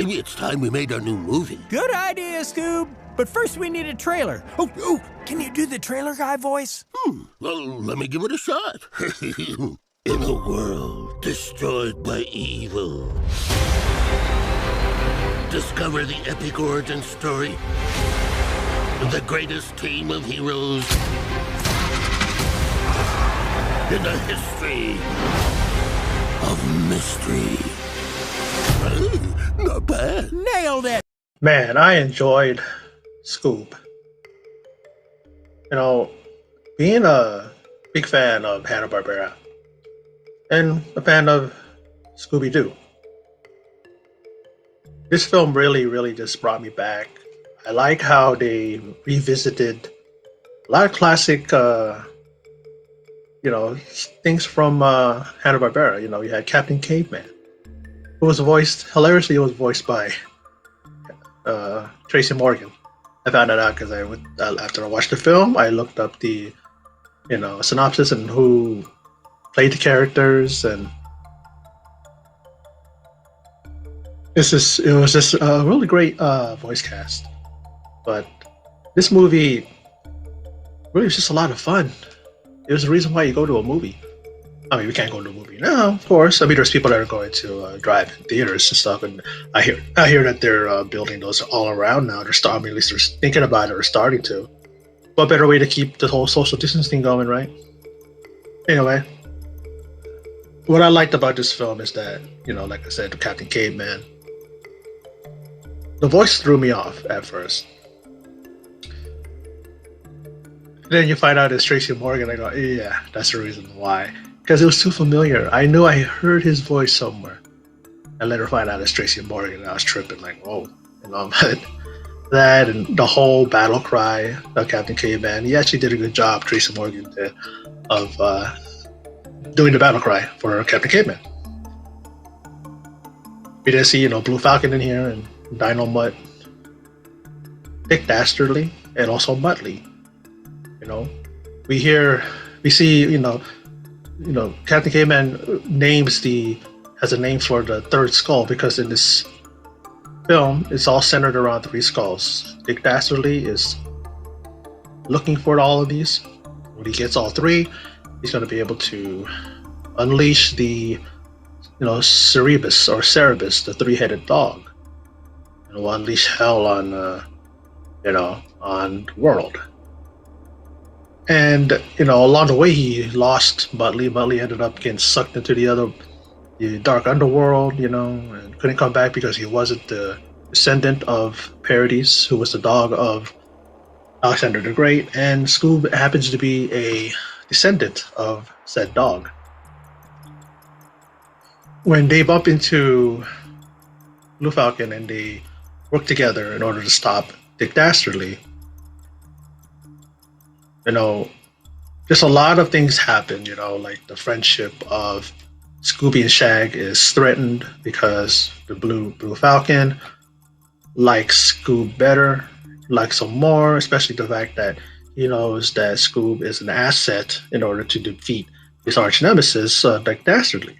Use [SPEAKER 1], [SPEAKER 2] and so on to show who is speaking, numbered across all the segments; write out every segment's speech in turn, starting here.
[SPEAKER 1] Maybe it's time we made our new movie.
[SPEAKER 2] Good idea, Scoob. But first we need a trailer. Oh, can you do the trailer guy voice?
[SPEAKER 1] Well, let me give it a shot. In a world destroyed by evil, discover the epic origin story of the greatest team of heroes in the history of mystery. Not bad.
[SPEAKER 2] Nailed it.
[SPEAKER 3] Man, I enjoyed Scoob. You know, being a big fan of Hannah Barbera and a fan of Scooby Doo, this film really just brought me back. I like how they revisited a lot of classic, things from Hanna Barbera. You know, you had Captain Caveman, who was hilariously voiced by Tracy Morgan. I found that out because after I watched the film, I looked up the synopsis and who played the characters, and it was just a really great voice cast. But this movie really was just a lot of fun. It was the reason why you go to a movie. I mean, we can't go to a movie now, of course. I mean, there's people that are going to drive-in theaters and stuff, and I hear that they're building those all around now. At least they're thinking about it or starting to. What better way to keep the whole social distancing going, right? Anyway, what I liked about this film is that, like I said, the Captain Caveman, the voice threw me off at first. Then you find out it's Tracy Morgan. I go, yeah, that's the reason why. Because it was too familiar. I knew I heard his voice somewhere. I later find out it's Tracy Morgan, and I was tripping, like, whoa. But that and the whole battle cry of Captain Caveman, he actually did a good job, Tracy Morgan did, of doing the battle cry for Captain Caveman. We did see, Blue Facon in here, and Dynomutt, Dastardly, and also Muttley. We see, Captain Caveman has a name for the third skull, because in this film, it's all centered around 3 skulls. Dick Dastardly is looking for all of these. When he gets all 3, he's going to be able to unleash the, Cerebus, the 3-headed dog. And will unleash hell on, on the world. And, along the way, he lost Muttley. Muttley ended up getting sucked into the dark underworld, and couldn't come back because he wasn't the descendant of Paradis, who was the dog of Alexander the Great. And Scoob happens to be a descendant of said dog. When they bump into Blue Falcon and they work together in order to stop Dick Dastardly, just a lot of things happen, like the friendship of Scooby and Shag is threatened because the Blue Falcon likes Scoob better, likes him more, especially the fact that he knows that Scoob is an asset in order to defeat his arch nemesis, Dick Dastardly.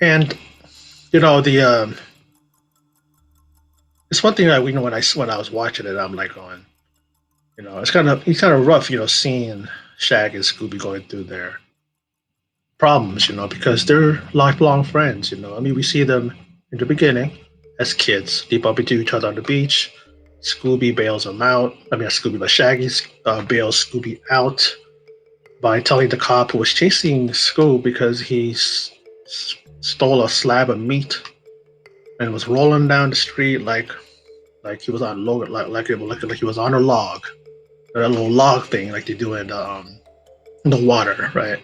[SPEAKER 3] And, it's one thing that when I was watching it, I'm like going, it's kind of rough, seeing Shag and Scooby going through their problems, because they're lifelong friends. I mean, we see them in the beginning as kids. They bump into each other on the beach. Scooby bails them out. I mean, not Scooby, but Shaggy bails Scooby out by telling the cop who was chasing Scoob because he stole a slab of meat and was rolling down the street like he was on like he was on a log, or a little log thing like they do in the water, right?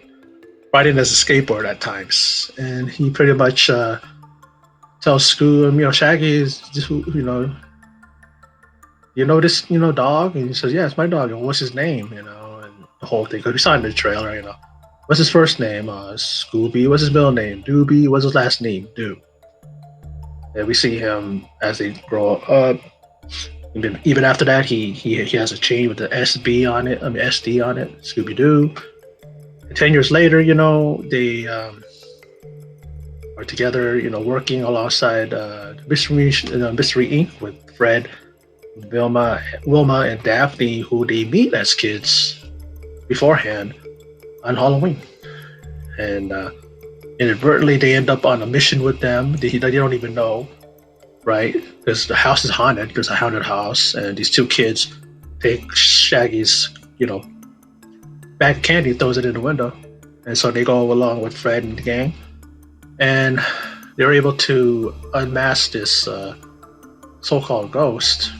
[SPEAKER 3] Riding as a skateboard at times, and he pretty much tells Scoob, Shaggy is just, this, dog, and he says, yeah, it's my dog, and what's his name, and the whole thing, because we saw in the trailer, what's his first name? Scooby. What's his middle name? Doobie. What's his last name? Doo. And we see him as they grow up. Even after that, he has a chain with the SD on it. Scooby Doo. 10 years later, they are together, working alongside Mystery Inc. with Fred, Wilma, and Daphne, who they meet as kids beforehand on Halloween, and inadvertently they end up on a mission with them. They don't even know, right? Because the house is haunted. There's a haunted house, and these two kids take Shaggy's, bag of candy, throws it in the window, and so they go along with Fred and the gang, and they're able to unmask this so-called ghost.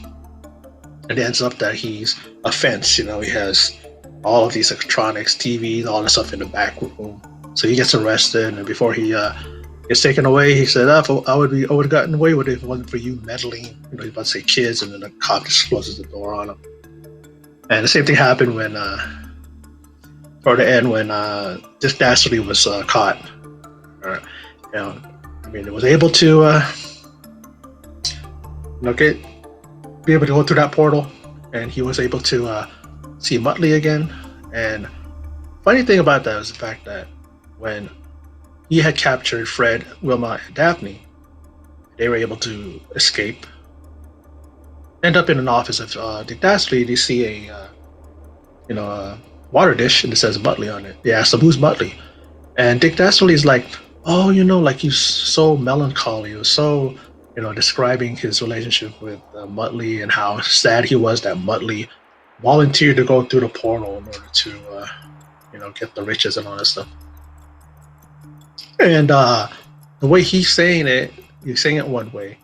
[SPEAKER 3] It ends up that he's a fence. He has all of these electronics, TVs, all the stuff in the back room. So he gets arrested, and before he gets taken away, he said, I would have gotten away with it if it wasn't for you meddling." He's about to say kids, and then the cop just closes the door on him. And the same thing happened when, toward the end, when this Dastardly was caught. It was able to, be able to go through that portal, and he was able to see Muttley again. And funny thing about that was the fact that when he had captured Fred, Wilma, and Daphne, they were able to escape. End up in an office of Dick Dastardly. They see a water dish, and it says Muttley on it. They ask him, "Who's Muttley?" And Dick Dastardly is like, "Oh, like he's so melancholy." He was so, describing his relationship with Muttley and how sad he was that Muttley volunteered to go through the portal in order to, get the riches and all that stuff. And the way he's saying it one way,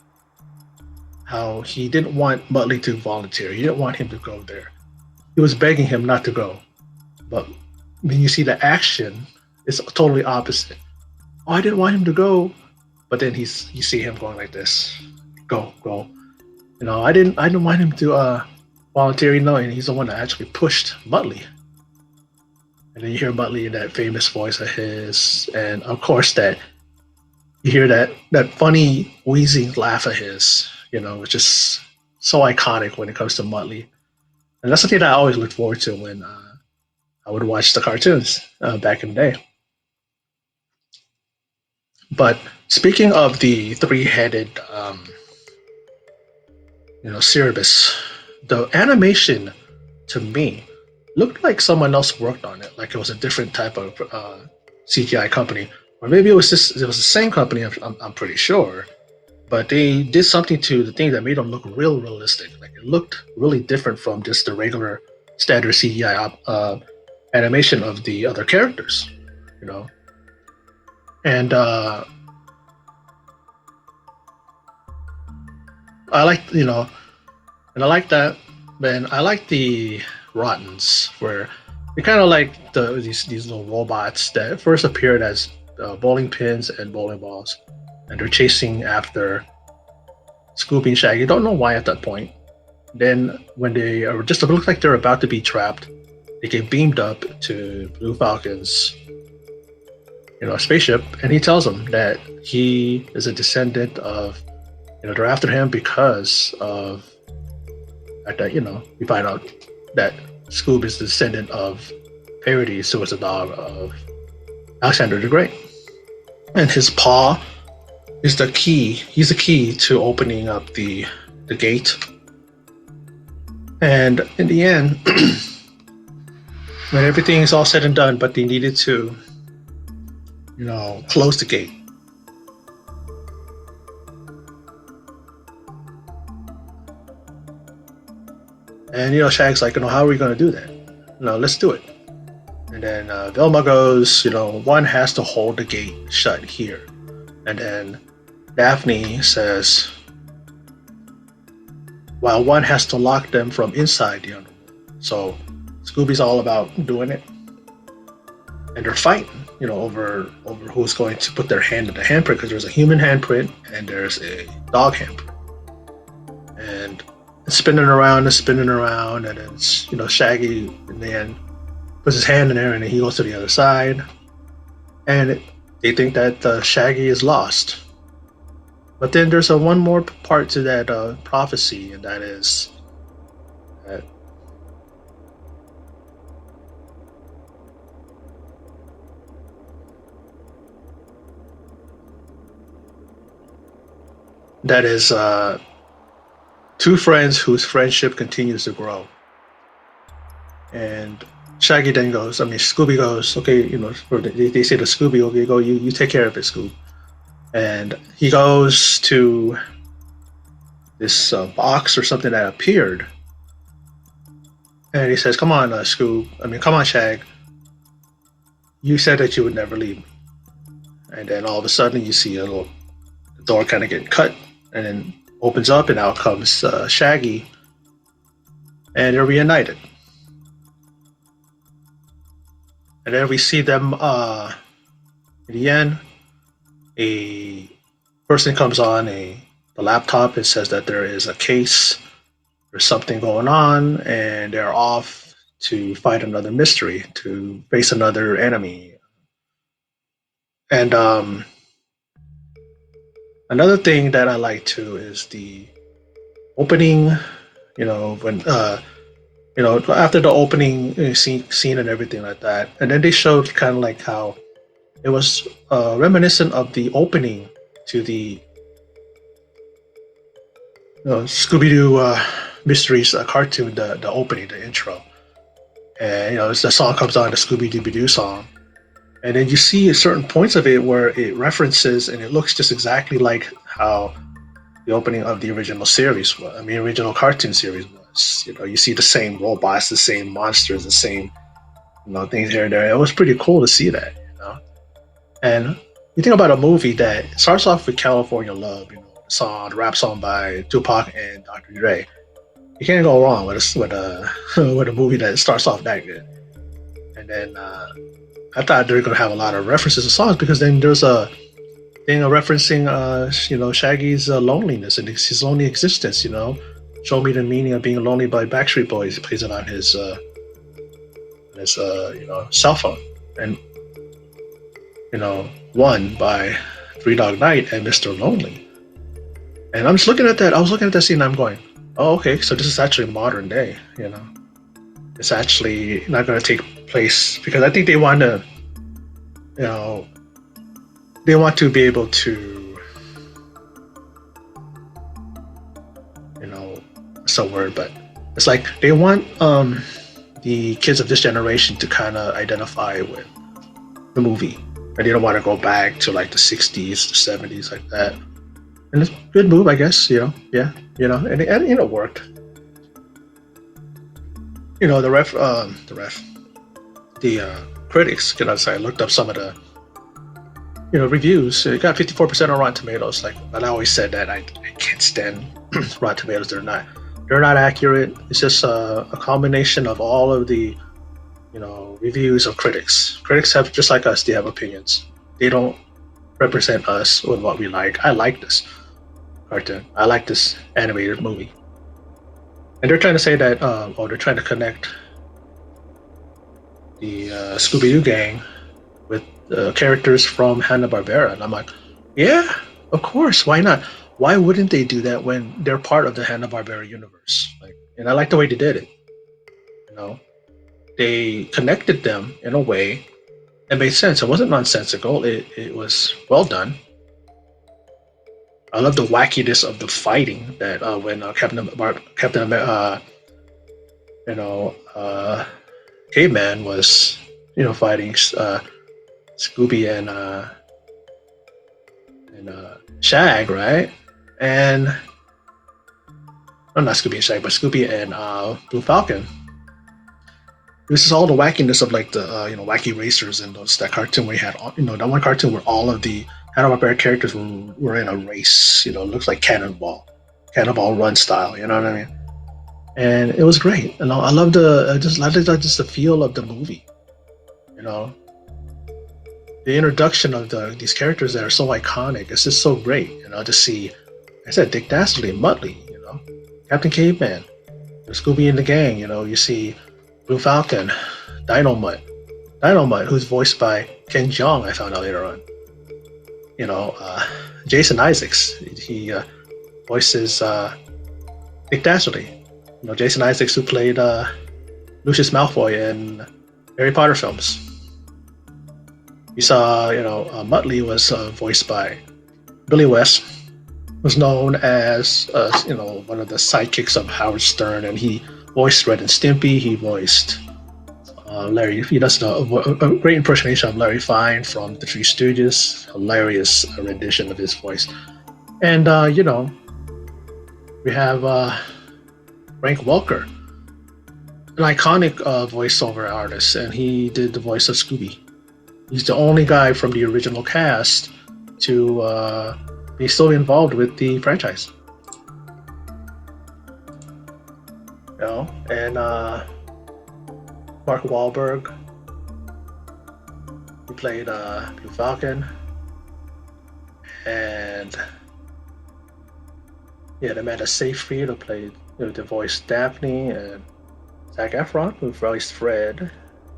[SPEAKER 3] how he didn't want Muttley to volunteer. He didn't want him to go there. He was begging him not to go. But when you see the action, it's totally opposite. "Oh, I didn't want him to go," but then you see him going like this, "Go, go." I didn't want him to volunteer. And he's the one that actually pushed Muttley. And then you hear Muttley in that famous voice of his, and of course that you hear that funny wheezing laugh of his. Which is so iconic when it comes to Muttley. And that's something that I always looked forward to when I would watch the cartoons back in the day. But speaking of the three-headed, Cerebus, the animation to me looked like someone else worked on it, like it was a different type of CGI company, or maybe it was the same company. I'm pretty sure, but they did something to the thing that made them look real realistic. Like it looked really different from just the regular standard CGI animation of the other characters, and I like and I like that. Man, I like the Rottens, where they kind of like these little robots that first appeared as bowling pins and bowling balls, and they're chasing after Scooby and Shaggy. Don't know why at that point. Then when they are just look like they're about to be trapped, they get beamed up to Blue Falcon's spaceship, and he tells them that he is a descendant of, they're after him because of that. We find out that Scoob is the descendant of Parodies, who was the dog of Alexander the Great, and his paw is the key. He's the key to opening up the gate. And in the end, when everything's all said and done, but they needed to, close the gate. And Shag's like, how are we going to do that? Let's do it. And then Velma goes, one has to hold the gate shut here. And then Daphne says, while one has to lock them from inside the underworld. So Scooby's all about doing it. And they're fighting, over who's going to put their hand in the handprint, because there's a human handprint and there's a dog handprint. And it's spinning around, and then Shaggy in the end puts his hand in there, and then he goes to the other side. And they think that Shaggy is lost. But then there's one more part to that prophecy, and that is that that is two friends whose friendship continues to grow. And Shaggy then goes, I mean, Scooby goes, okay, they say to Scooby, okay, go, you take care of it, Scoob. And he goes to this box or something that appeared. And he says, come on, Scoob. I mean, come on, Shag. You said that you would never leave me. And then all of a sudden, you see the door kind of get cut and then opens up, and out comes Shaggy. And they're reunited. And then we see them in the end. A person comes on the laptop and says that there is a case, there's something going on, and they're off to fight another mystery, to face another enemy. And another thing that I like too is the opening. When after the opening scene and everything like that, and then they showed kind of like how it was reminiscent of the opening to the Scooby Doo Mysteries cartoon, the opening, the intro, and the song comes on, the Scooby Doo song, and then you see at certain points of it where it references, and it looks just exactly like how the opening of the original series was. I mean, original cartoon series was. You see the same robots, the same monsters, the same things here and there. It was pretty cool to see that. And you think about a movie that starts off with California Love, the rap song by Tupac and Dr. Dre. You can't go wrong with a movie that starts off that good. And then I thought they were going to have a lot of references to songs, because then there's a thing referencing Shaggy's loneliness and his lonely existence. Show Me the Meaning of Being Lonely by Backstreet Boys. He plays it on his cell phone. And One by Three Dog Night and Mr. Lonely. And I'm just looking at that. I was looking at that scene and I'm going, oh, okay, so this is actually modern day, It's actually not going to take place, because I think they want to, they want to be able to, what's the word, but it's like they want the kids of this generation to kind of identify with the movie. And they don't want to go back to like the 60s, the 70s, like that. And it's a good move, I guess, and it worked. The critics, I looked up some of the, reviews. It got 54% on Rotten Tomatoes. But I always said that I can't stand Rotten Tomatoes. They're not accurate. It's just a combination of all of the, reviews of critics. Critics have, just like us, they have opinions. They don't represent us with what we like. I like this cartoon. I like this animated movie. And they're trying to say that, they're trying to connect the Scooby Doo gang with characters from Hannah Barbera. And I'm like, yeah, of course. Why not? Why wouldn't they do that when they're part of the Hannah Barbera universe? And I like the way they did it. They connected them in a way that made sense. It wasn't nonsensical. It was well done. I love the wackiness of the fighting that when Caveman was fighting Scooby and Shag, right? And not Scooby and Shag, but Scooby and Blue Falcon. This is all the wackiness of like the wacky racers and that cartoon where you had that one cartoon where all of the Hanna-Barbera characters were in a race. It looks like Cannonball Run style. You know what I mean? And it was great. And I love just the feel of the movie. The introduction of these characters that are so iconic. It's just so great. To see, like I said, Dick Dastardly, Muttley. Captain Caveman, Scooby and the gang. You see Blue Falcon, Dynomutt, who's voiced by Ken Jeong. I found out later on. Jason Isaacs, he voices Dick Dastardly. Jason Isaacs, who played Lucius Malfoy in Harry Potter films. You saw, Muttley was voiced by Billy West, was known as one of the sidekicks of Howard Stern, and he voiced Red and Stimpy. He voiced Larry. He does a great impersonation of Larry Fine from The Three Stooges. Hilarious rendition of his voice. And we have Frank Welker, an iconic voiceover artist, and he did the voice of Scooby. He's the only guy from the original cast to be still involved with the franchise. And Mark Wahlberg, he played Blue Falcon, and Amanda Seyfried, who played the voice Daphne, and Zac Efron, who voiced Fred,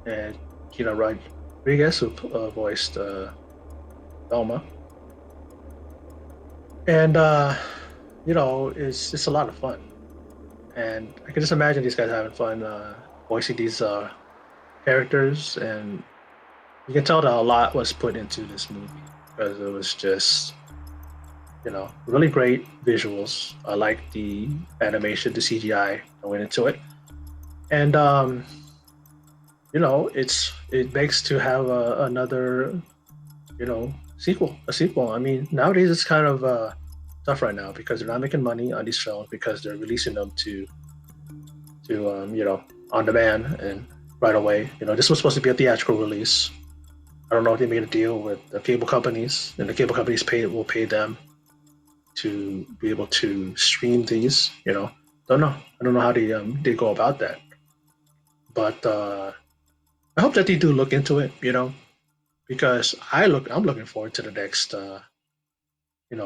[SPEAKER 3] and Gina Rodriguez, who voiced Velma. And it's a lot of fun, and I can just imagine these guys having fun voicing these characters, and you can tell that a lot was put into this movie because it was just really great visuals. I like the animation, the CGI that went into it, and it begs to have another a sequel. I mean, nowadays it's kind of tough right now because they're not making money on these films because they're releasing them to on demand and right away. This was supposed to be a theatrical release. I don't know if they made a deal with the cable companies, and the cable companies will pay them to be able to stream these. Don't know. I don't know how they go about that, but I hope that they do look into it. Because I'm looking forward to the next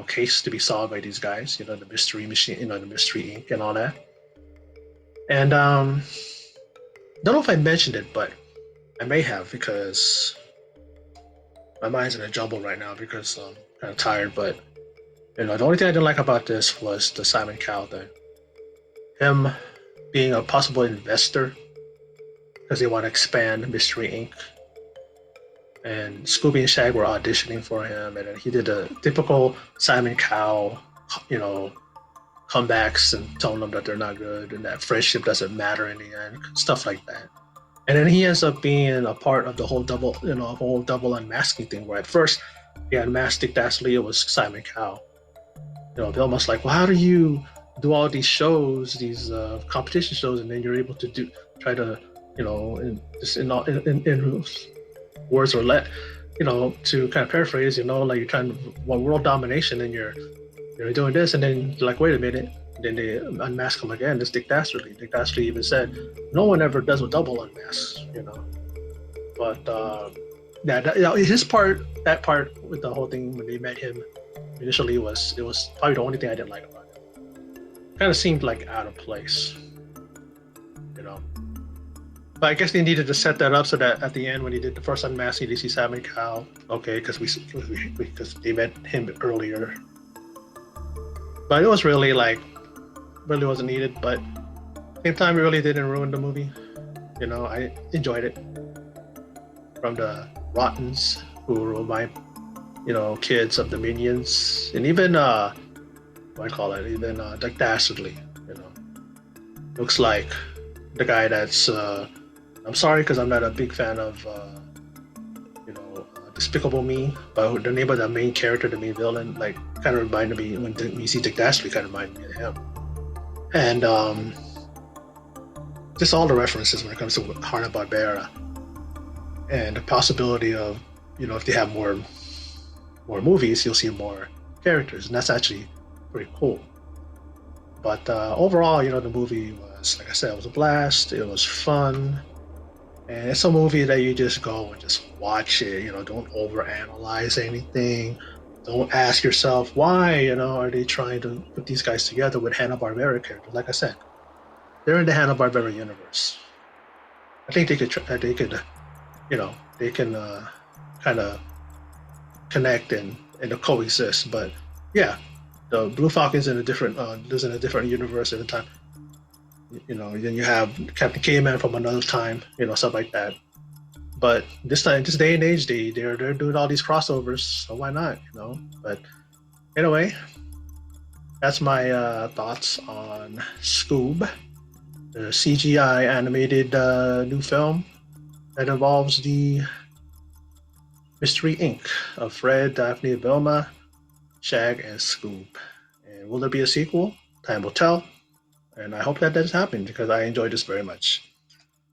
[SPEAKER 3] case to be solved by these guys. The mystery machine, the mystery Inc. and all that. And don't know if I mentioned it, but I may have because my mind's in a jumble right now because I'm kind of tired. But the only thing I didn't like about this was the Simon Cowell thing. Him being a possible investor because they want to expand Mystery Inc. And Scooby and Shag were auditioning for him, and then he did a typical Simon Cowell, comebacks and telling them that they're not good and that friendship doesn't matter in the end, stuff like that. And then he ends up being a part of the whole double unmasking thing, where at first he unmasked Dick Dastardly, it was Simon Cowell. They're almost like, well, how do you do all these shows, these competition shows, and then you're able to try to, in words roulette, to kind of paraphrase, like you're trying to want world domination and you're doing this, and then you're like, wait a minute, and then they unmask him again. It's Dick Dastardly. Dick Dastardly even said, no one ever does a double unmask, But his part, that part with the whole thing when they met him initially it was probably the only thing I didn't like about it. Kind of seemed like out of place, But I guess they needed to set that up so that at the end, when he did the first unmasking, they see Simon Cowell. Okay, because they met him earlier. But it was really wasn't needed. But at the same time, it really didn't ruin the movie. I enjoyed it. From the Rottens, who remind kids of the Minions, and even Dick Dastardly. Looks like the guy that's. I'm sorry because I'm not a big fan of Despicable Me, but the name of the main character, the main villain, kind of reminded me when you see Dick Dastardly, kind of reminded me of him. And just all the references when it comes to Hannah Barbera, and the possibility of if they have more movies, you'll see more characters, and that's actually pretty cool. But overall, the movie was, like I said, it was a blast. It was fun. And it's a movie that you just go and just watch it. Don't overanalyze anything. Don't ask yourself why. Are they trying to put these guys together with Hannah Barbera characters? Like I said, they're in the Hannah Barbera universe. I think they could. They can kind of connect and coexist. But yeah, the Blue Falcon's in a different lives in a different universe at the time. Then you have Captain K-Man from another time, stuff like that. But this day and age, they're doing all these crossovers, so why not, But anyway, that's my thoughts on Scoob, the CGI animated new film that involves the Mystery Inc. of Fred, Daphne, Vilma, Shag, and Scoob. And will there be a sequel? Time will tell. And I hope that does happen because I enjoyed this very much.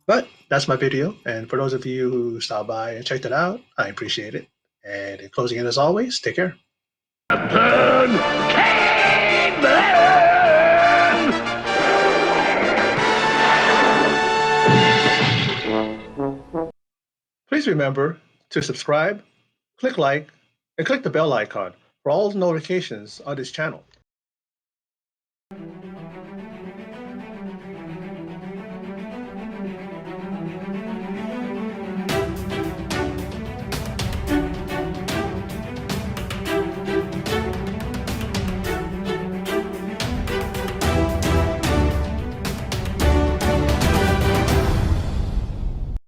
[SPEAKER 3] But that's my video. And for those of you who stopped by and checked it out, I appreciate it. And in closing it as always, take care. Please remember to subscribe, click like, and click the bell icon for all notifications on this channel.